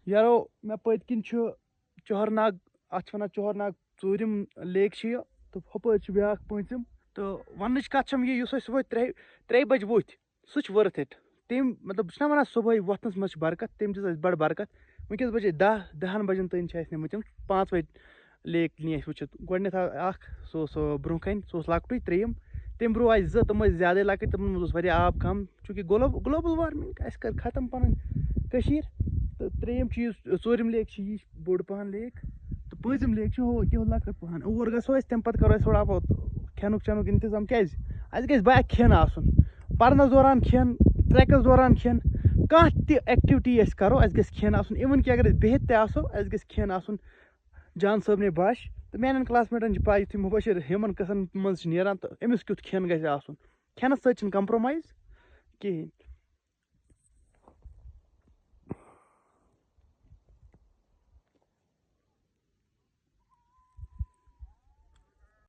यारो मे पत किन चोहरनाग अत चोहरनाग चूरिम लेक तो हपर ब्या पम तो वन कत यह सुबह 3 बजे वोथ सह वर्थ इट तम मतलब बह वन सुबह वथनस मज बरकत तम दिस बड़ बरकत वनकस बजे 10 बजन तन निमुत 5 बजे लेक नी वुचित गोडनथ सह ब्रोह कन सह लकटुय त्रेयम तम ब्रोह आए 2 तम ज्यादा लकट तम आब कम चूंकि ग्लोबल वार्मिंग कर खत्म पन तो त्रेयम चीज चूरिम लेक यह बोड़ पहन लेक तो पम लेक त्यो लकट पहन और गो तम पे करो थोड़ा बहुत खेनुक चेनुक इंतजाम क्या गि बैक खेन आसन पर्नस दौरान खेन ट्रैकस दौरान खेन कह एक्टिविटी करो खेन आसन इवन कि अगर बिहित तसो खेन आसन जान सबने बश तो मेन क्लासमेटन पा यु मुबशिर हमन कसन मज नान तो अमिस क्युत खेन गि खेनस सत कम्प्रोमाइज कहें